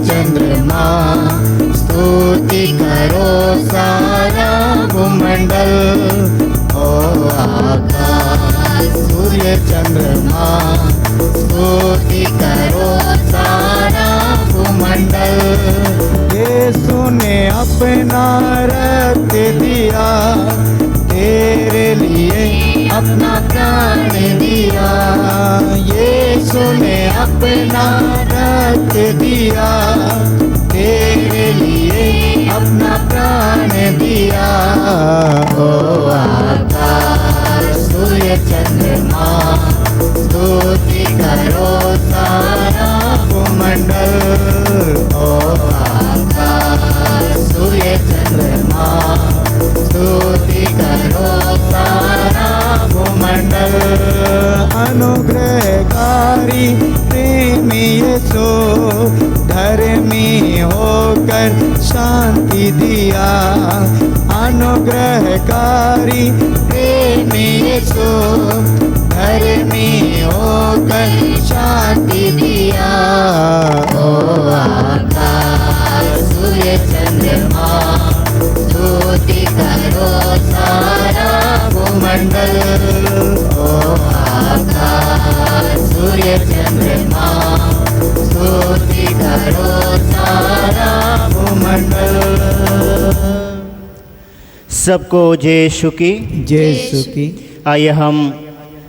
चंद्रमा, स्तुति करो सारा भूमंडल। ओ आकाश, सूर्य चंद्रमा, स्तुति करो सारा भूमंडल। यीशु ने अपना रक्त दिया, तेरे लिए अपना प्राण दिया। यीशु ने अपना रक्त दिया, तेरे लिए अपना प्राण दिया। ओ आकाश, सूर्य चंद्रमा, स्तुति करो सारा भूमंडल। ओ आकाश, सूर्य चंद्रमा, स्तुति करो सारा भूमंडल। अनुग्रहकारी प्रेमी यीशु, धर्मी होकर शांति दिया। अनुग्रहकारी प्रेमी यीशु, धर्मी होकर शांति दिया। ओ आकाश, सूर्य चंद्रमा, स्तुति करो सारा भूमंडल। ओ आकाश, सूर्य चंद्रमा, स्तुति करो सारा भूमंडल। सबको जय यीशु की। जय यीशु की। आइए हम,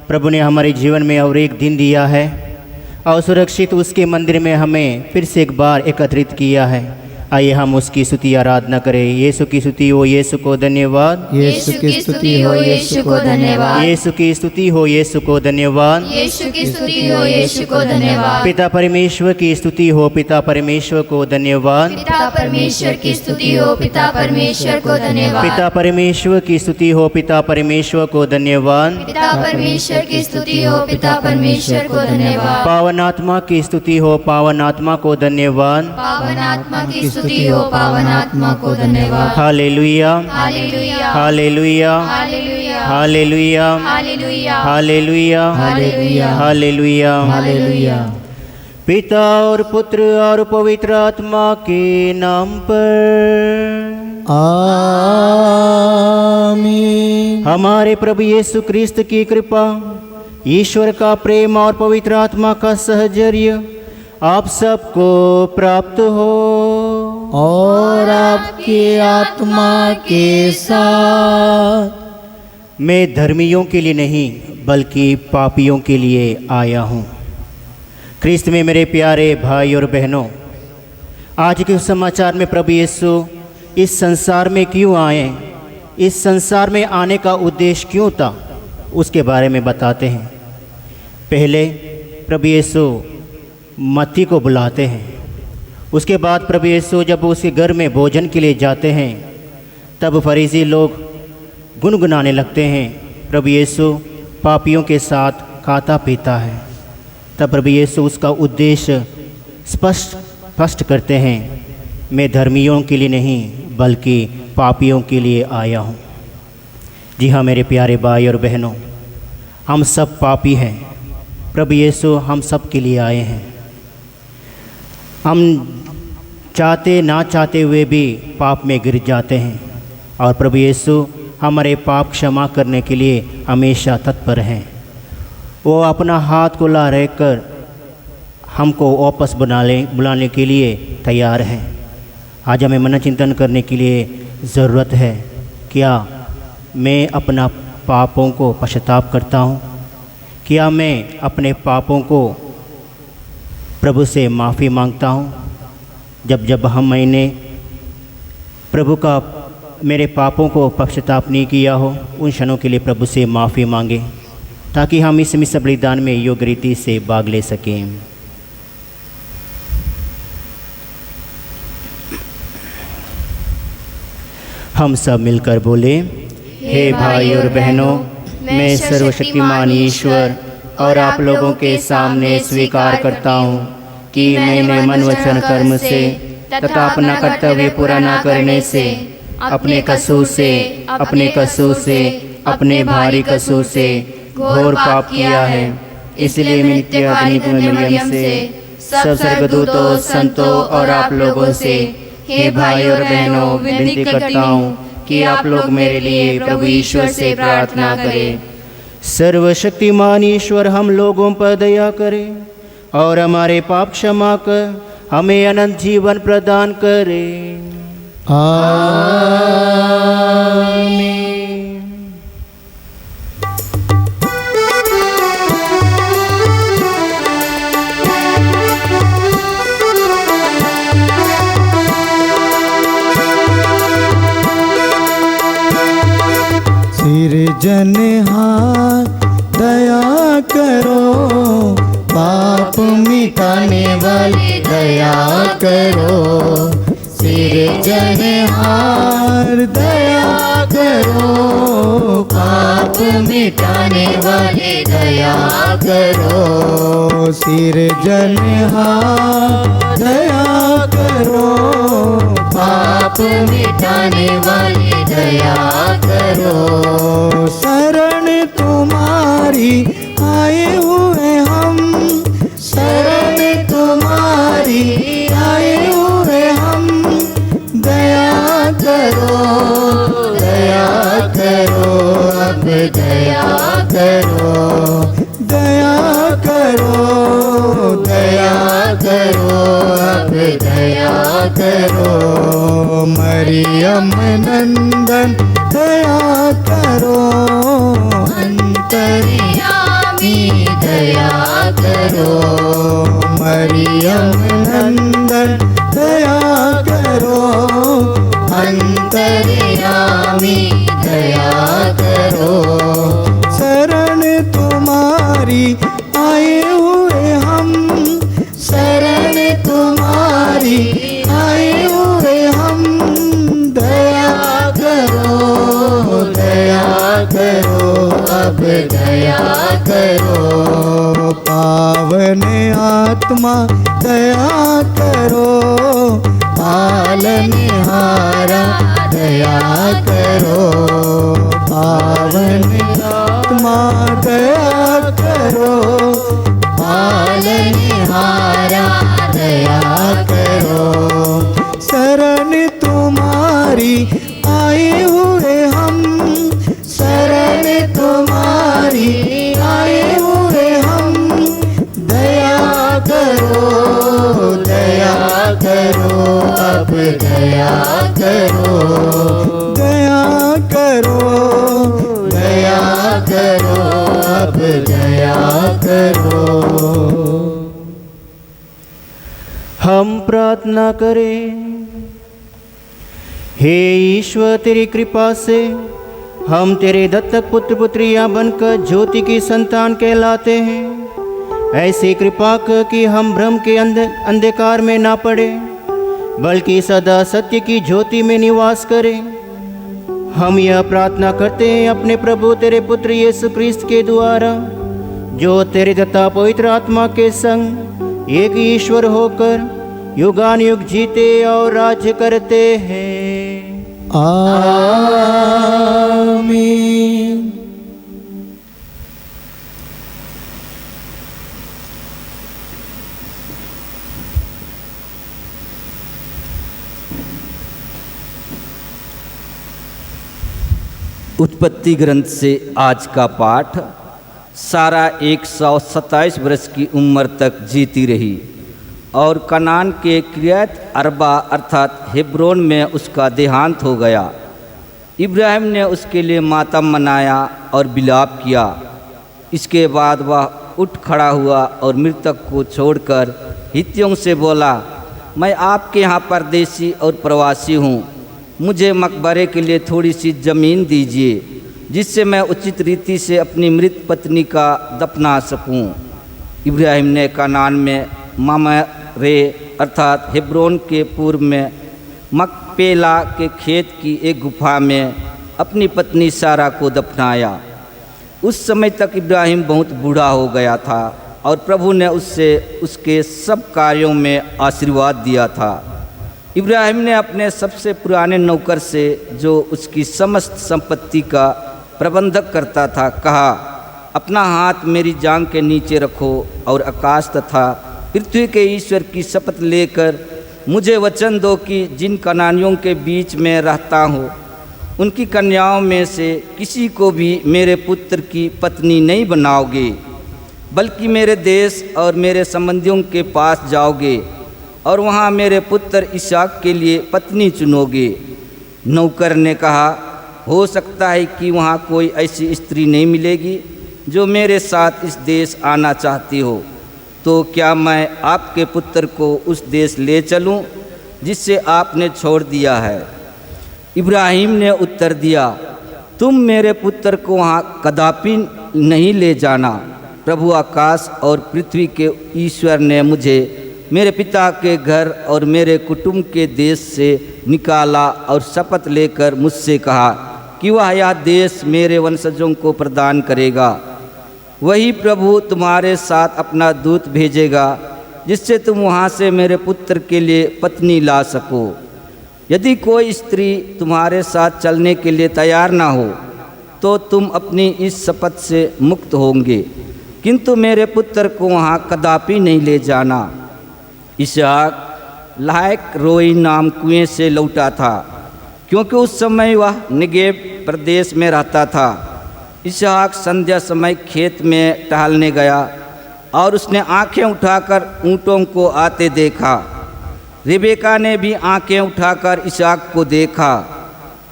प्रभु ने हमारे जीवन में और एक दिन दिया है और सुरक्षित उसके मंदिर में हमें फिर से एक बार एकत्रित किया है। आइए हम उसकी स्तुति आराधना करें। यीशु की स्तुति हो यीशु को धन्यवाद। यीशु की स्तुति हो यीशु को धन्यवाद। यीशु की स्तुति हो यीशु को धन्यवाद। यीशु की स्तुति हो यीशु को धन्यवाद। पिता परमेश्वर की स्तुति हो पिता परमेश्वर को धन्यवाद। पिता परमेश्वर की स्तुति हो पिता परमेश्वर को धन्यवाद। पिता परमेश्वर की स्तुति हो पिता परमेश्वर को धन्यवाद। पिता परमेश्वर की स्तुति हो पिता परमेश्वर को धन्यवाद। पावन आत्मा की स्तुति हो पावन आत्मा को धन्यवाद। पावन आत्मा की स्तुति हो पावन आत्मा को धन्यवाद। Hallelujah hallelujah hallelujah hallelujah hallelujah hallelujah hallelujah hallelujah hallelujah hallelujah. पिता और पुत्र और पवित्र आत्मा के नाम पर आमीन। हमारे प्रभु यीशु क्रिस्त की कृपा, ईश्वर का प्रेम और पवित्र आत्मा का सहचर्य आप सबको प्राप्त हो और आपकी आत्मा के साथ। मैं धर्मियों के लिए नहीं बल्कि पापियों के लिए आया हूँ। क्रिस्त में मेरे प्यारे भाई और बहनों, आज के समाचार में प्रभु यीशु इस संसार में क्यों आए, इस संसार में आने का उद्देश्य क्यों था, उसके बारे में बताते हैं। पहले प्रभु यीशु मत्ती को बुलाते हैं। उसके बाद प्रभु यीशु जब उसके घर में भोजन के लिए जाते हैं, तब फरीसी लोग गुनगुनाने लगते हैं, प्रभु यीशु पापियों के साथ खाता पीता है। तब प्रभु यीशु उसका उद्देश्य स्पष्ट करते हैं, मैं धर्मियों के लिए नहीं बल्कि पापियों के लिए आया हूँ। जी हाँ मेरे प्यारे भाई और बहनों, हम सब पापी हैं। प्रभु यीशु हम सब के लिए आए हैं। हम चाहते ना चाहते हुए भी पाप में गिर जाते हैं और प्रभु यीशु हमारे पाप क्षमा करने के लिए हमेशा तत्पर हैं। वो अपना हाथ खुला रहकर हमको वापस बुलाने के लिए तैयार हैं। आज हमें मन चिंतन करने के लिए ज़रूरत है, क्या मैं अपना पापों को पश्चाताप करता हूँ? क्या मैं अपने पापों को प्रभु से माफ़ी मांगता हूँ? जब मैंने प्रभु का मेरे पापों को पश्चाताप नहीं किया हो, उन क्षणों के लिए प्रभु से माफ़ी मांगे, ताकि हम इस मिश्र बलिदान में योग्य रीति से भाग ले सकें। हम सब मिलकर बोले, हे भाई और बहनों, मैं सर्वशक्तिमान ईश्वर और आप लोगों के सामने स्वीकार करता हूँ कि मैंने मन वचन कर्म से तथा अपना कर्तव्य पूरा न करने से अपने कसूर से अपने भारी कसूर से घोर पाप किया है। इसलिए मैं नित्य अग्नि में मरियम से सब स्वर्गदूतों, संतों और आप लोगों से हे भाई और बहनों, विनती करता हूँ कि आप लोग मेरे लिए प्रभु ईश्वर से प्रार्थना करें। सर्वशक्तिमान ईश्वर हम लोगों पर दया करे और हमारे पाप क्षमा कर हमें अनंत जीवन प्रदान करे। आमीन। सिरजनहार दया करो, पाप मिटाने वाले दया करो। सिरजनहार दया करो, पाप मिटाने वाले दया करो। सिरजनहार दया करो, पाप मिटाने वाले दया करो। शरण तुम्हारी आए हुए हम, शरण तुम्हारी आए हुए हम। दया करो, दया करो, अब दया करो। दया करो, दया करो, अब दया करो। मरियम नंदन दया करो, अंतर्यामी दया करो। मरियम नंदन दया करो, अंतर्यामी दया करो। शरण तुम्हारी आए हुए हम, शरण तुम्हारी आए हुए हम। दया करो, दया करो, अब दया करो। पावन आत्मा दया करो, पालनहारा दया करो। पावन आत्मा दया करो, पालनहारा दया करो। शरण तुम्हारी आए हुए हम, शरण तुम्हारी आए हुए हम। दया करो, दया करो, अब दया करो। दया करो, दया करो, अब दया करो। हम प्रार्थना करें। हे ईश्वर, तेरी कृपा से हम तेरे दत्तक पुत्र पुत्रियां बनकर ज्योति की संतान कहलाते हैं। ऐसी कृपा कर कि हम भ्रम के अंधकार में ना पड़े, बल्कि सदा सत्य की ज्योति में निवास करें। हम यह प्रार्थना करते हैं अपने प्रभु तेरे पुत्र यीशु क्रिस्त के द्वारा, जो तेरे तथा पवित्र आत्मा के संग एक ईश्वर होकर युगानुयुग जीते और राज्य करते हैं। आमीन। उत्पत्ति ग्रंथ से आज का पाठ। सारा 127 वर्ष की उम्र तक जीती रही और कनान के किर्यत अर्बा अर्थात हेब्रोन में उसका देहांत हो गया। इब्राहिम ने उसके लिए मातम मनाया और विलाप किया। इसके बाद वह उठ खड़ा हुआ और मृतक को छोड़कर हित्तियों से बोला, मैं आपके यहाँ परदेसी और प्रवासी हूँ। मुझे मकबरे के लिए थोड़ी सी ज़मीन दीजिए, जिससे मैं उचित रीति से अपनी मृत पत्नी का दफना सकूं। इब्राहिम ने कनान में ममरे अर्थात हेब्रोन के पूर्व में मकपेला के खेत की एक गुफा में अपनी पत्नी सारा को दफनाया। उस समय तक इब्राहिम बहुत बूढ़ा हो गया था और प्रभु ने उससे उसके सब कार्यों में आशीर्वाद दिया था। इब्राहिम ने अपने सबसे पुराने नौकर से, जो उसकी समस्त संपत्ति का प्रबंधक करता था, कहा, अपना हाथ मेरी जांघ के नीचे रखो और आकाश तथा पृथ्वी के ईश्वर की शपथ लेकर मुझे वचन दो कि जिन कनानियों के बीच में रहता हूँ उनकी कन्याओं में से किसी को भी मेरे पुत्र की पत्नी नहीं बनाओगे, बल्कि मेरे देश और मेरे संबंधियों के पास जाओगे और वहाँ मेरे पुत्र इसहाक के लिए पत्नी चुनोगे। नौकर ने कहा, हो सकता है कि वहाँ कोई ऐसी स्त्री नहीं मिलेगी जो मेरे साथ इस देश आना चाहती हो, तो क्या मैं आपके पुत्र को उस देश ले चलूँ जिससे आपने छोड़ दिया है? इब्राहिम ने उत्तर दिया, तुम मेरे पुत्र को वहाँ कदापि नहीं ले जाना। प्रभु आकाश और पृथ्वी के ईश्वर ने मुझे मेरे पिता के घर और मेरे कुटुंब के देश से निकाला और शपथ लेकर मुझसे कहा कि वह यह देश मेरे वंशजों को प्रदान करेगा। वही प्रभु तुम्हारे साथ अपना दूत भेजेगा जिससे तुम वहाँ से मेरे पुत्र के लिए पत्नी ला सको। यदि कोई स्त्री तुम्हारे साथ चलने के लिए तैयार ना हो तो तुम अपनी इस शपथ से मुक्त होंगे, किंतु मेरे पुत्र को वहाँ कदापि नहीं ले जाना। इसहाक लायक रोई नाम कुएं से लौटा था, क्योंकि उस समय वह नेगेव प्रदेश में रहता था। इसहाक संध्या समय खेत में टहलने गया और उसने आंखें उठाकर ऊँटों को आते देखा। रिबेका ने भी आंखें उठाकर इसहाक को देखा।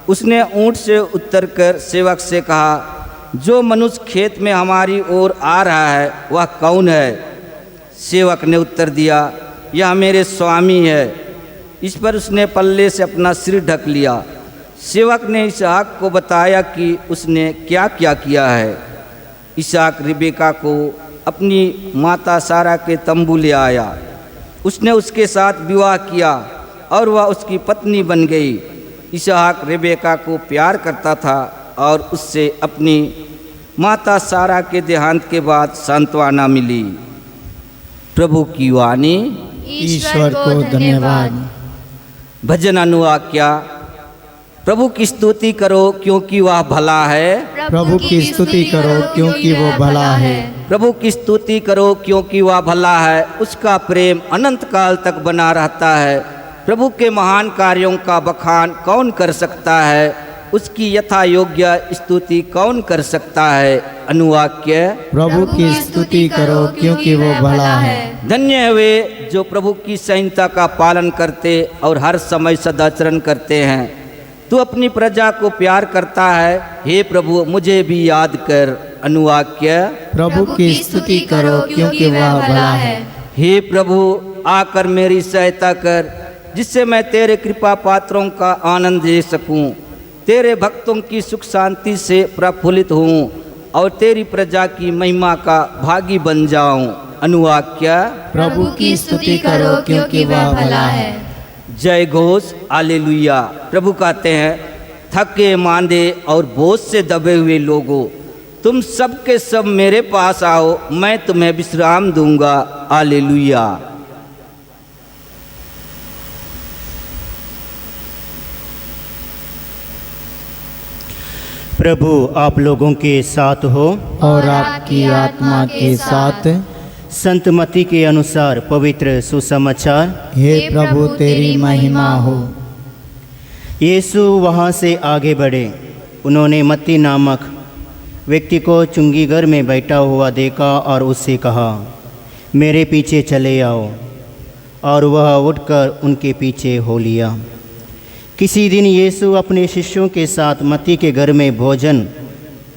उसने ऊँट से उतरकर सेवक से कहा, जो मनुष्य खेत में हमारी ओर आ रहा है वह कौन है? सेवक ने उत्तर दिया, यह मेरे स्वामी है। इस पर उसने पल्ले से अपना सिर ढक लिया। सेवक ने इसहाक को बताया कि उसने क्या क्या किया है। इसहाक रिबेका को अपनी माता सारा के तंबू ले आया। उसने उसके साथ विवाह किया और वह उसकी पत्नी बन गई। इसहाक रिबेका को प्यार करता था और उससे अपनी माता सारा के देहांत के बाद सांत्वना मिली। प्रभु की वाणी। ईश्वर को धन्यवाद। भजन अनुवाक्या। प्रभु की स्तुति करो क्योंकि वह भला है। प्रभु की स्तुति करो क्योंकि वो भला है। प्रभु की स्तुति करो क्योंकि वह भला है, उसका प्रेम अनंत काल तक बना रहता है। प्रभु के महान कार्यों का बखान कौन कर सकता है? उसकी यथा योग्य स्तुति कौन कर सकता है? अनुवाक्य। प्रभु की स्तुति करो क्योंकि वो भला है। धन्य है वे जो प्रभु की संहिता का पालन करते और हर समय सदाचरण करते हैं। तू अपनी प्रजा को प्यार करता है, हे प्रभु मुझे भी याद कर। अनुवाक्य। प्रभु की स्तुति करो क्योंकि वह भला है। हे प्रभु आकर मेरी सहायता कर, जिससे मैं तेरे कृपा पात्रों का आनंद ले सकूं, तेरे भक्तों की सुख शांति से प्रफुल्लित हूँ और तेरी प्रजा की महिमा का भागी बन जाऊं। अनुवाक्य। प्रभु की स्तुति करो क्योंकि वह भला है। जय घोष हालेलुया। प्रभु कहते हैं, थके मांदे और बोझ से दबे हुए लोगों, तुम सब के सब मेरे पास आओ, मैं तुम्हें विश्राम दूंगा। हालेलुया। प्रभु आप लोगों के साथ हो और आपकी आत्मा के साथ। संत मत्ती के अनुसार पवित्र सुसमाचार। हे प्रभु तेरी महिमा हो। यीशु वहाँ से आगे बढ़े। उन्होंने मत्ती नामक व्यक्ति को चुंगी घर में बैठा हुआ देखा और उससे कहा, मेरे पीछे चले आओ। और वह उठकर उनके पीछे हो लिया। किसी दिन यीशु अपने शिष्यों के साथ मत्ती के घर में भोजन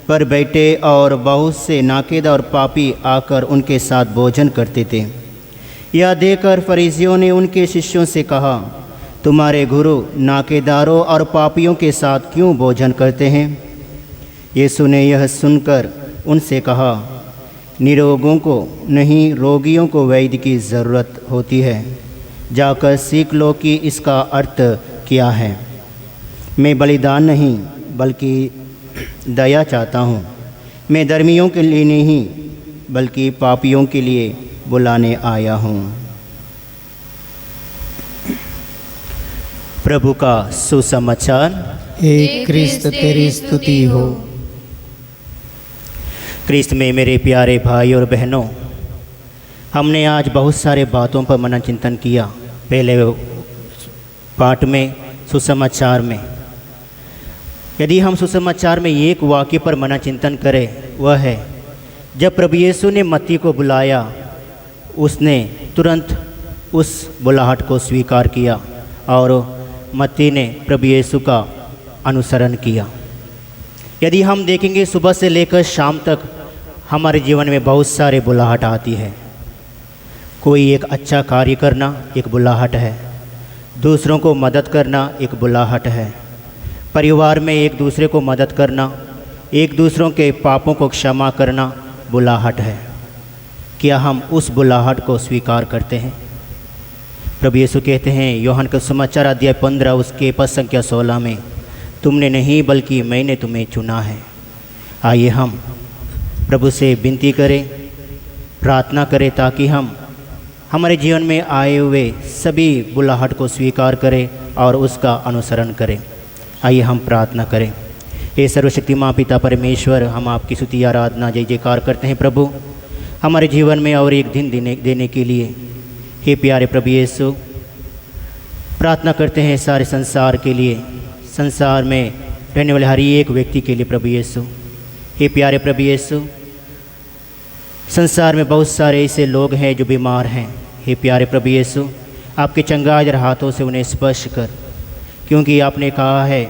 पर बैठे और बहुत से नाकेद और पापी आकर उनके साथ भोजन करते थे। यह देखकर फरीसियों ने उनके शिष्यों से कहा, तुम्हारे गुरु नाकेदारों और पापियों के साथ क्यों भोजन करते हैं? यीशु ने यह सुनकर उनसे कहा, निरोगों को नहीं रोगियों को वैद्य की ज़रूरत होती है। जाकर सीख लो कि इसका अर्थ क्या है। मैं बलिदान नहीं बल्कि दया चाहता हूँ। मैं धर्मियों के लिए नहीं बल्कि पापियों के लिए बुलाने आया हूँ। प्रभु का सुसमाचार। हे क्रिस्त तेरी स्तुति हो। क्रिस्त में मेरे प्यारे भाई और बहनों, हमने आज बहुत सारे बातों पर मनन चिंतन किया। पहले पाठ में सुसमाचार में, यदि हम सुसमाचार में एक वाक्य पर मनन चिंतन करें, वह है जब प्रभु यीशु ने मत्ती को बुलाया, उसने तुरंत उस बुलाहट को स्वीकार किया और मत्ती ने प्रभु यीशु का अनुसरण किया। यदि हम देखेंगे सुबह से लेकर शाम तक हमारे जीवन में बहुत सारे बुलाहट आती है। कोई एक अच्छा कार्य करना एक बुलाहट है, दूसरों को मदद करना एक बुलाहट है, परिवार में एक दूसरे को मदद करना, एक दूसरों के पापों को क्षमा करना बुलाहट है। क्या हम उस बुलाहट को स्वीकार करते हैं? प्रभु यीशु कहते हैं यूहन्ना का समाचार अध्याय 15 उसके पद संख्या 16 में, तुमने नहीं बल्कि मैंने तुम्हें चुना है। आइए हम प्रभु से विनती करें, प्रार्थना करें ताकि हम हमारे जीवन में आए हुए सभी बुलाहट को स्वीकार करें और उसका अनुसरण करें। आइए हम प्रार्थना करें। हे सर्वशक्तिमान पिता परमेश्वर, हम आपकी स्तुति आराधना जय जयकार करते हैं प्रभु, हमारे जीवन में और एक दिन देने के लिए। हे प्यारे प्रभु यीशु, प्रार्थना करते हैं सारे संसार के लिए, संसार में रहने वाले हर एक व्यक्ति के लिए प्रभु यीशु। हे प्यारे प्रभु यीशु, संसार में बहुत सारे ऐसे लोग हैं जो बीमार हैं। हे प्यारे प्रभु यीशु, आपके चंगाई हाथों से उन्हें स्पर्श कर, क्योंकि आपने कहा है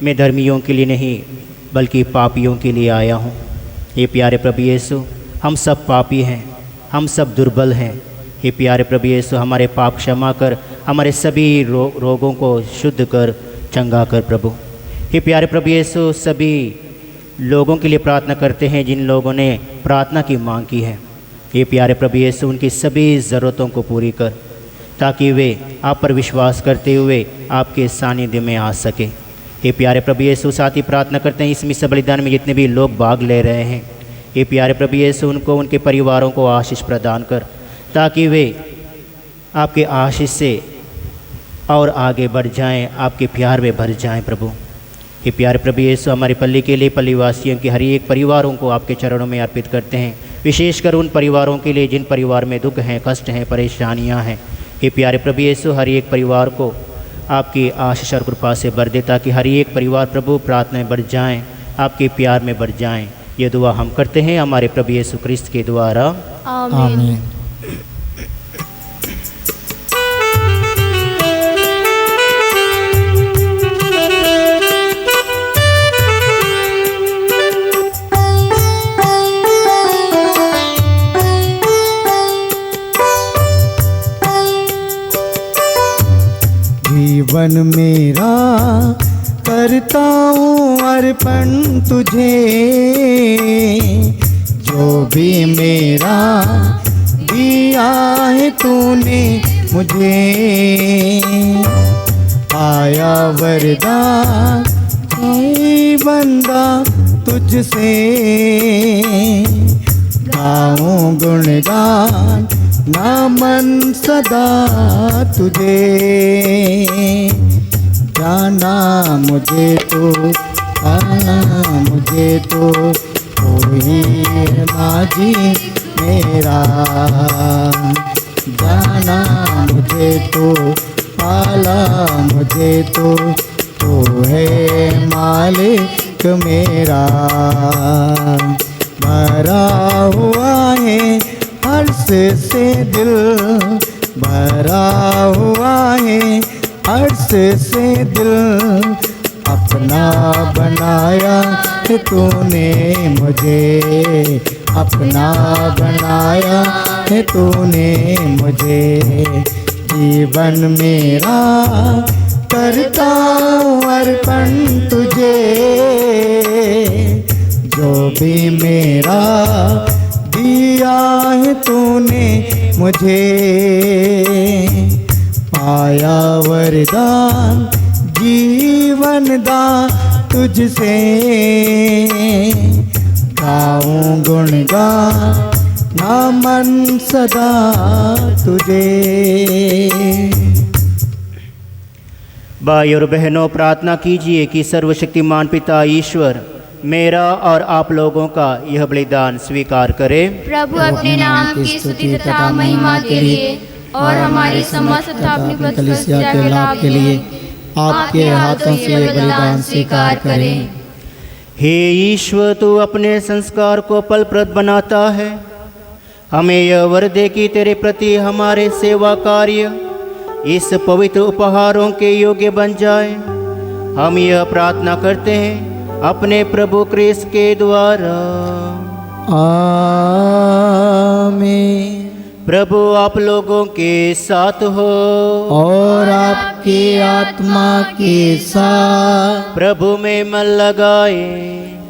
मैं धर्मियों के लिए नहीं बल्कि पापियों के लिए आया हूँ। हे प्यारे प्रभु यीशु, हम सब पापी हैं, हम सब दुर्बल हैं। हे प्यारे प्रभु यीशु, हमारे पाप क्षमा कर, हमारे सभी रोगों को शुद्ध कर, चंगा कर प्रभु। हे प्यारे प्रभु यीशु, सभी लोगों के लिए प्रार्थना करते हैं जिन लोगों ने प्रार्थना की मांग की है। हे प्यारे प्रभु यीशु, उनकी सभी ज़रूरतों को पूरी कर, ताकि वे आप पर विश्वास करते हुए आपके सानिध्य में आ सके। हे प्यारे प्रभु यीशु, साथ ही प्रार्थना करते हैं इस मिस्र बलिदान में जितने भी लोग भाग ले रहे हैं, हे प्यारे प्रभु यीशु, उनको उनके परिवारों को आशीष प्रदान कर, ताकि वे आपके आशीष से और आगे बढ़ जाएं, आपके प्यार में भर जाएं प्रभु। हे प्यारे प्रभु यीशु, हमारे पल्ली के लिए पल्लीवासियों के हर एक परिवारों को आपके चरणों में अर्पित करते हैं, विशेषकर उन परिवारों के लिए जिन परिवार में दुख हैं, कष्ट हैं, परेशानियां हैं। हे प्यारे प्रभु यीशु, हर एक परिवार को आपकी आशीष और कृपा से भर दे, ताकि हर एक परिवार प्रभु प्रार्थना में बढ़ जाएं, आपके प्यार में बढ़ जाएं। ये दुआ हम करते हैं हमारे प्रभु यीशु क्रिस्त के द्वारा, आमीन। जीवन मेरा करता हूँ अर्पण तुझे, जो भी मेरा दिया है तूने मुझे, आया वरदान कोई बंदा तुझसे, गाऊं गुणगान ना मन सदा तुझे, जाना मुझे तो आना मुझे तो कोई माझी मेरा, जाना मुझे तो पाला मुझे तो है मालिक मेरा, भरा हुआ है हर्ष से दिल, भरा हुआ है हर्ष से दिल, अपना बनाया है तूने मुझे, अपना बनाया है तूने मुझे, जीवन मेरा करता हूँ अर्पण तुझे, जो भी मेरा दिया है तूने मुझे, पाया वरदान जीवन दान तुझसे, गाऊं गुणगान ना मन सदा तुझे। भाई और बहनों, प्रार्थना कीजिए कि सर्वशक्तिमान पिता ईश्वर मेरा और आप लोगों का यह बलिदान स्वीकार करें। प्रभु अपने नाम की स्तुति तथा महिमा के लिए और हमारी समस्त तथा अपनी कलीसिया के लाभ के लिए आपके हाथों से ये बलिदान स्वीकार करें। हे ईश्वर, तू अपने संस्कार को फलप्रद बनाता है। हमें यह वर दे कि तेरे प्रति हमारे सेवा कार्य इस पवित्र उपहारों के योग्य बन जाए। हम यह प्रार्थना करते हैं अपने प्रभु क्रिस्त के द्वारा। आमीन। प्रभु आप लोगों के साथ हो और आपकी आत्मा के साथ। प्रभु में मन लगाए।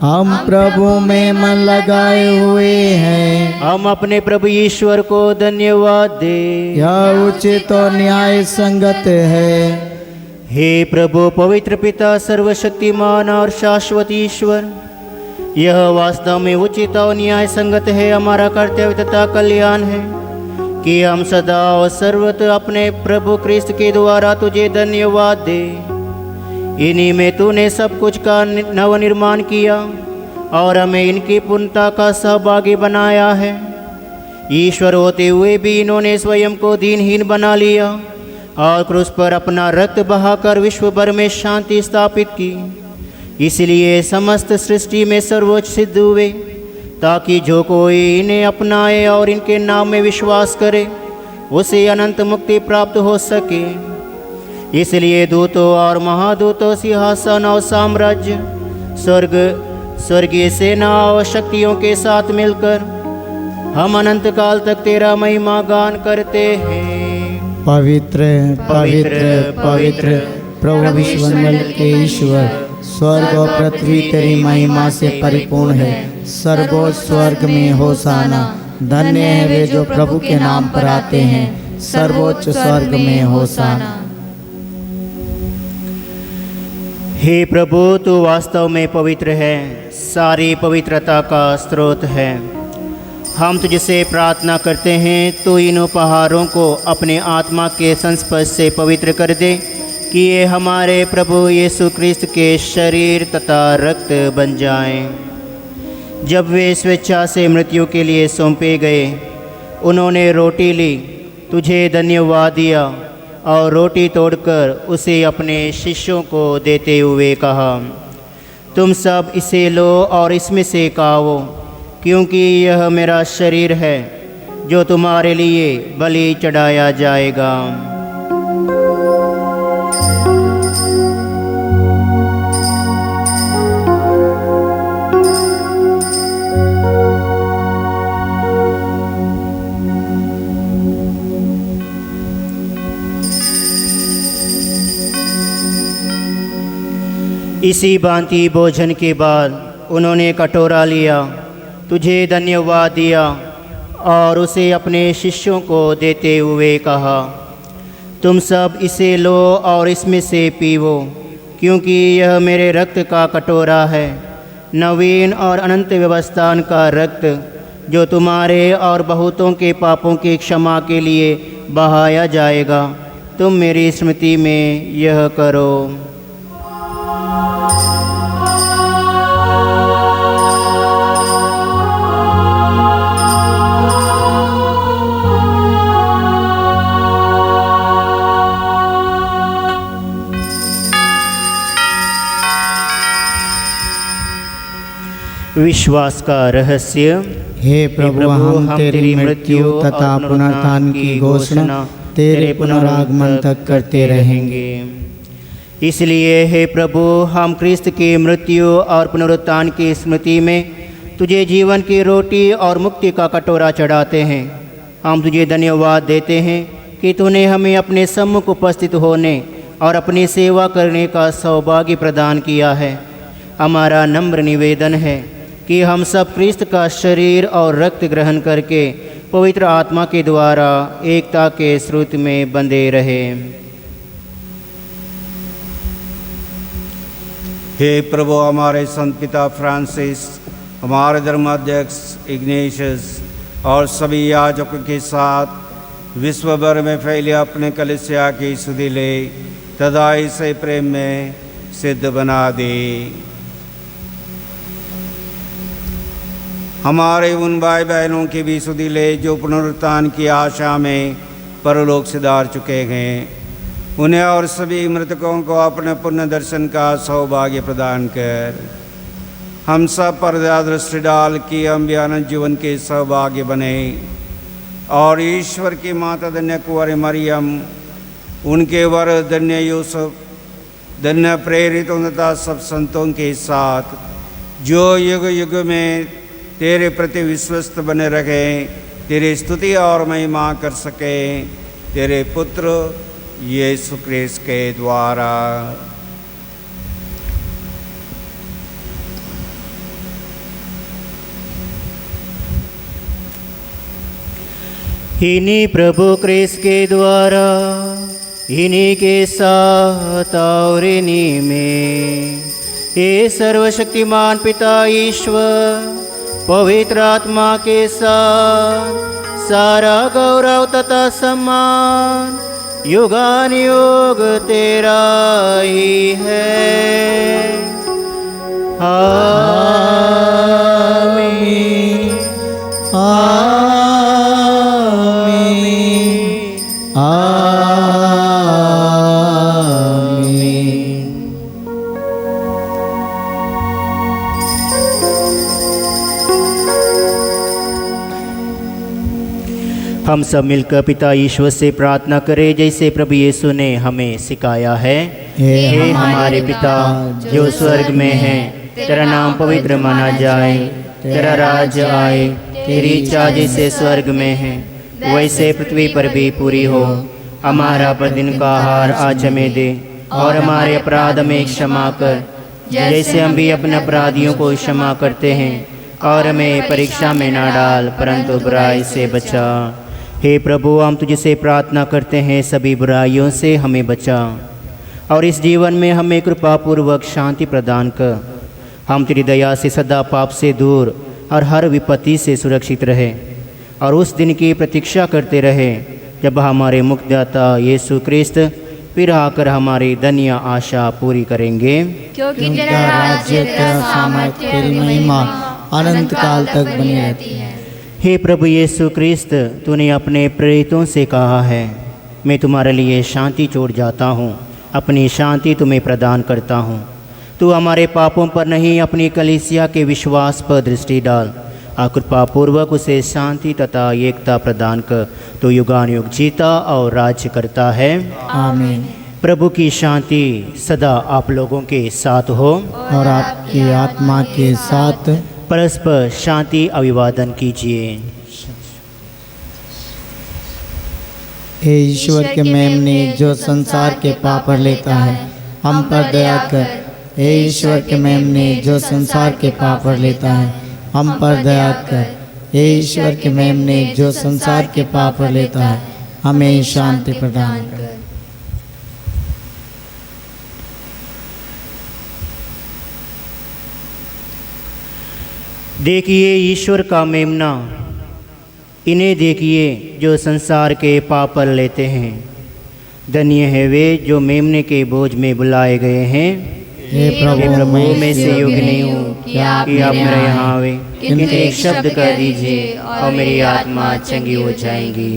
हम प्रभु में मन लगाए हुए हैं। हम अपने प्रभु ईश्वर को धन्यवाद दे। यह उचित और न्याय संगत है। हे प्रभु पवित्र पिता, सर्वशक्तिमान और शाश्वत ईश्वर, यह वास्तव में उचित और न्याय संगत है, हमारा कर्तव्य तथा कल्याण है कि हम सदा और सर्वत्र अपने प्रभु क्रिस्त के द्वारा तुझे धन्यवाद दे। इन्हीं में तूने सब कुछ का नवनिर्माण किया और हमें इनकी पूर्णता का सहभागी बनाया है। ईश्वर होते हुए भी इन्होंने स्वयं को दीनहीन बना लिया और क्रूस पर अपना रक्त बहाकर विश्व भर में शांति स्थापित की। इसलिए समस्त सृष्टि में सर्वोच्च सिद्ध हुए, ताकि जो कोई इन्हें अपनाए और इनके नाम में विश्वास करे उसे अनंत मुक्ति प्राप्त हो सके। इसलिए दूतों और महादूतों, सिंहासन और साम्राज्य, स्वर्गीय सेना और शक्तियों के साथ मिलकर हम अनंत काल तक तेरा महिमा गान करते हैं। पवित्र पवित्र पवित्र प्रभु विश्वमंडल के ईश्वर, स्वर्ग और पृथ्वी तेरी महिमा से परिपूर्ण है। सर्वोच्च स्वर्ग में होशाना। धन्य है वे जो प्रभु के नाम पर आते हैं। सर्वोच्च स्वर्ग में होशाना। हे प्रभु, तू वास्तव में पवित्र है, सारी पवित्रता का स्रोत है। हम तुझसे प्रार्थना करते हैं, तू इन उपहारों को अपने आत्मा के संस्पर्श से पवित्र कर दे कि ये हमारे प्रभु यीशु क्रिस्त के शरीर तथा रक्त बन जाएं। जब वे स्वेच्छा से मृत्यु के लिए सौंपे गए, उन्होंने रोटी ली, तुझे धन्यवाद दिया और रोटी तोड़कर उसे अपने शिष्यों को देते हुए कहा, तुम सब इसे लो और इसमें से खाओ, क्योंकि यह मेरा शरीर है जो तुम्हारे लिए बलि चढ़ाया जाएगा। इसी भांति भोजन के बाद उन्होंने कटोरा लिया, तुझे धन्यवाद दिया और उसे अपने शिष्यों को देते हुए कहा, तुम सब इसे लो और इसमें से पीवो, क्योंकि यह मेरे रक्त का कटोरा है, नवीन और अनंत व्यवस्थान का रक्त, जो तुम्हारे और बहुतों के पापों की क्षमा के लिए बहाया जाएगा। तुम मेरी स्मृति में यह करो। विश्वास का रहस्य। हे प्रभु, हम तेरी मृत्यु तथा पुनरुत्थान की घोषणा तेरे पुनरागमन तक करते रहेंगे। इसलिए हे प्रभु, हम क्रिस्त की मृत्यु और पुनरुत्थान की स्मृति में तुझे जीवन की रोटी और मुक्ति का कटोरा चढ़ाते हैं। हम तुझे धन्यवाद देते हैं कि तूने हमें अपने सम्मुख उपस्थित होने और अपनी सेवा करने का सौभाग्य प्रदान किया है। हमारा नम्र निवेदन है कि हम सब क्रिस्त का शरीर और रक्त ग्रहण करके पवित्र आत्मा के द्वारा एकता के स्रोत में बंधे रहें। हे प्रभु, हमारे संत पिता फ्रांसिस, हमारे धर्माध्यक्ष इग्नेशियस और सभी याजकों के साथ विश्व भर में फैले अपने कलीसिया की सुधि ले तथा इसे प्रेम में सिद्ध बना दे। हमारे उन भाई बहनों की भी सुधि ले जो पुनरुत्थान की आशा में परलोक सिधार चुके हैं। उन्हें और सभी मृतकों को अपने पुण्य दर्शन का सौभाग्य प्रदान कर हम सब पर दृष्टि डाल कि हम भी अनंत जीवन के सौभाग्य बने और ईश्वर की माता धन्य कुंवारी मरियम, उनके वर धन्य यूसुफ, धन्य प्रेरित तथा सब संतों के साथ जो युग युग में तेरे प्रति विश्वस्त बने रहे, तेरी स्तुति और महिमा कर सके, तेरे पुत्र यीशु क्रिस्त के द्वारा। इन्हीं प्रभु क्रिस्त के द्वारा, इन्हीं के साथ और इन्हीं में ये सर्वशक्तिमान पिता ईश्वर पवित्र आत्मा के साथ सारा गौरव तथा सम्मान युगानुयुग तेरा ही है। आमीन। आमीन। आमीन। हम सब मिलकर पिता ईश्वर से प्रार्थना करें जैसे प्रभु यीशु ने हमें सिखाया है। हे हे हमारे पिता जो स्वर्ग में है, तेरा नाम पवित्र माना जाए, तेरा राज्य आए, तेरी इच्छा जैसे स्वर्ग में है वैसे पृथ्वी पर भी पूरी हो। हमारा प्रतिदिन का आहार आज हमें दे और हमारे अपराध में क्षमा कर जैसे हम भी अपने अपराधियों को क्षमा करते हैं, और हमें परीक्षा में ना डाल परंतु बुराई से बचा। हे प्रभु, हम तुझसे प्रार्थना करते हैं सभी बुराइयों से हमें बचा और इस जीवन में हमें कृपापूर्वक शांति प्रदान कर। हम तेरी दया से सदा पाप से दूर और हर विपत्ति से सुरक्षित रहे और उस दिन की प्रतीक्षा करते रहे जब हमारे मुक्तिदाता यीशु क्रिस्त फिर आकर हमारी धन्य आशा पूरी करेंगे। क्योंकि तेरा राज्य, तेरा सामर्थ्य, तेरी महिमा अनंत काल तक बनी रहती है। हे प्रभु यीशु क्रिस्त, तूने अपने प्रेरितों से कहा है, मैं तुम्हारे लिए शांति छोड़ जाता हूँ, अपनी शांति तुम्हें प्रदान करता हूँ। तू हमारे पापों पर नहीं अपनी कलीसिया के विश्वास पर दृष्टि डाल और कृपापूर्वक उसे शांति तथा एकता प्रदान कर। तो युगानुयुग जीता और राज्य करता है। आमीन। प्रभु की शांति सदा आप लोगों के साथ हो और आपकी आत्मा के साथ। परस्पर शांति अभिवादन कीजिए। हे ईश्वर के मेमने जो संसार के पाप पर लेता है, हम पर दया कर। हे ईश्वर के मेमने जो संसार के पाप पर लेता है, हम पर दया कर। हे ईश्वर के मेमने जो संसार के पाप पर लेता है, हमें शांति प्रदान कर। देखिए ईश्वर का मेमना, इन्हें देखिए जो संसार के पाप पर लेते हैं। धन्य है वे जो मेमने के बोझ में बुलाए गए हैं। हे प्रभु, मैं से योग्य नहीं हूँ कि आप मेरे यहाँ आवे, किंतु एक शब्द कह दीजिए और मेरी आत्मा चंगी हो जाएगी।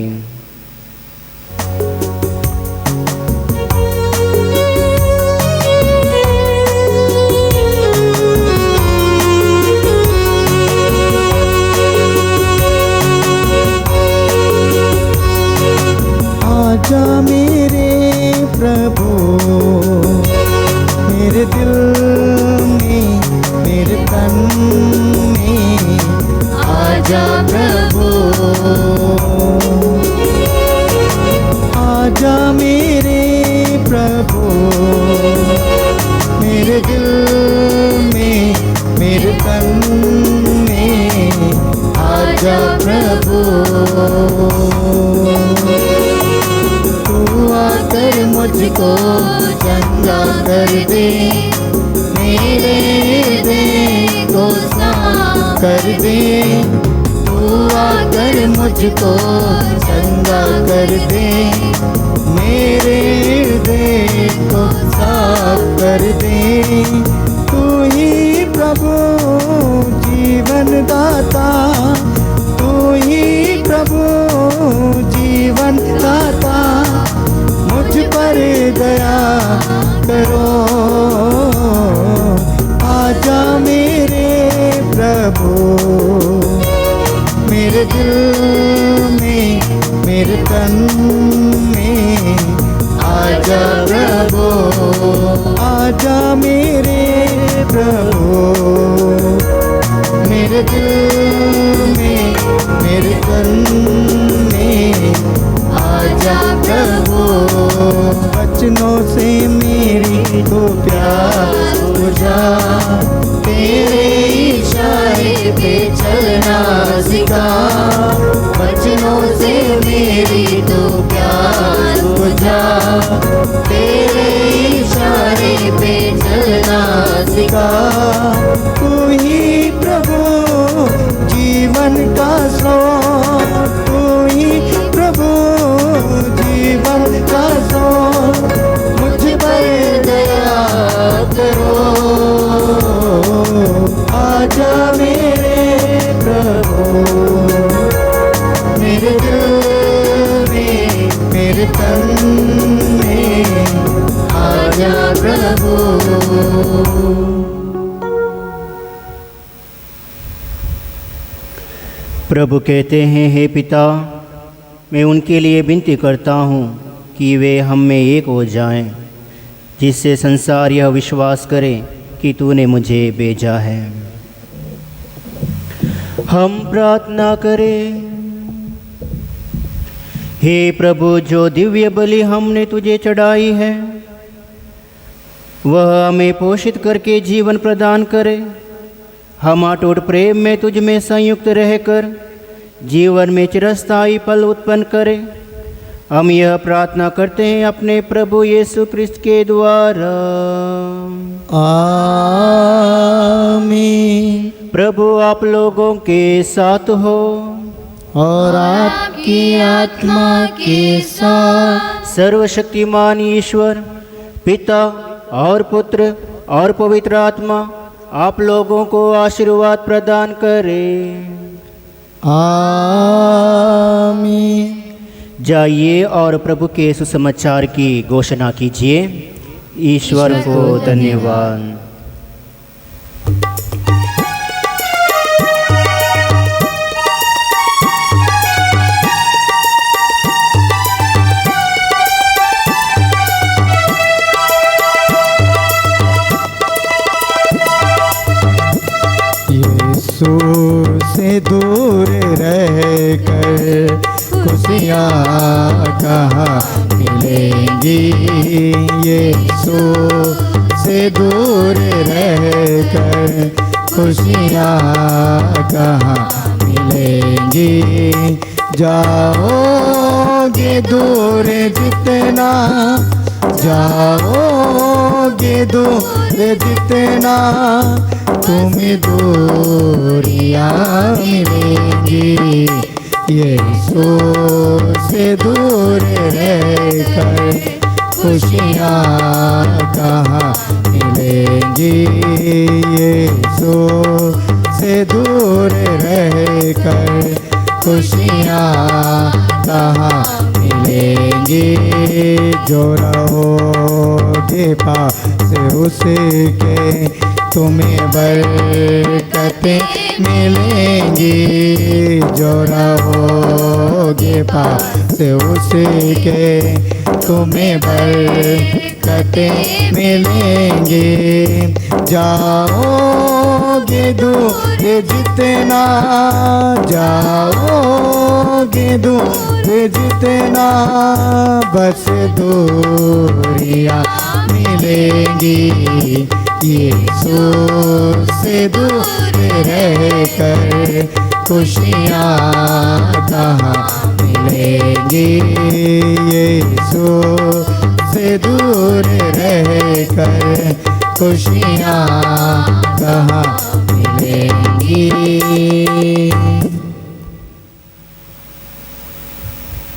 आजा मेरे प्रभु, मेरे दिल में, मेरे तन में आजा प्रभु। आजा मेरे प्रभु, मेरे दिल में, मेरे तन में आजा प्रभु। तू आकर मुझको चंगा कर दे, मेरे हृदय को साफ कर दे। तू आकर मुझको चंगा कर दे, मेरे हृदय को साफ कर दे। तू ही प्रभु जीवन दाता, तू ही प्रभु जीवन दाता, मुझ पर दया करो। आजा मेरे प्रभु, मेरे दिल में, मेरे तन में, आजा प्रभु, आजा मेरे प्रभु, मेरे दिल में, मेरे तन में, आजा प्रभु। बचनों से मेरी तो प्यास बुझा, तेरे इशारे पे चलना सिखा। बचनों से मेरी तो प्यास बुझा, तेरे इशारे पे चलना सिखा। तू ही प्रभु जीवन का स्रोत, तू ही प्रभु जीवन का स्रोत, मुझ पर दया करो। आजा मेरे प्रभु, मेरे दिल में, मेरे तन में, आजा प्रभु। प्रभु कहते हैं, हे पिता, मैं उनके लिए विनती करता हूँ कि वे हम में एक हो जाएं, जिससे संसार यह विश्वास करे कि तूने मुझे भेजा है। हम प्रार्थना करें। हे प्रभु, जो दिव्य बलि हमने तुझे चढ़ाई है, वह हमें पोषित करके जीवन प्रदान करे। हम अटूट प्रेम में तुझ में संयुक्त रहकर जीवन में चिरस्थायी फल उत्पन्न करें। हम यह प्रार्थना करते हैं अपने प्रभु यीशु क्रिस्त के द्वारा। आमीन। प्रभु आप लोगों के साथ हो और आपकी आत्मा के साथ। सर्वशक्तिमान ईश्वर पिता और पुत्र और पवित्र आत्मा आप लोगों को आशीर्वाद प्रदान करे। आमीन। जाइए और प्रभु के सुसमाचार की घोषणा कीजिए। ईश्वर को धन्यवाद। यीशु से दूर रहकर खुशियाँ कहाँ मिलेंगी। यीशु से दूर रहकर खुशियाँ कहाँ मिलेंगी। जाओगे दूर जितना, जाओगे दूर जितना, तुम्हें दूरियां मिलेंगी। यीशु से दूर रहकर खुशियाँ कहाँ मिलेंगी। यीशु से दूर रहकर खुशियाँ कहाँ मिलेंगी। जो रहोगे पास उसके, तुम्हें बरकतें मिलेंगी। जो रहोगे पास उसके, तुम्हें बरकतें मिलेंगी। जाओगे दूर जितना, जाओगे दूर जितना, बस दूरियां मिलेंगी। यीशु से दूर रहकर खुशियाँ कहाँ मिलेंगी। यीशु से दूर रहकर खुशियाँ कहाँ मिलेंगी।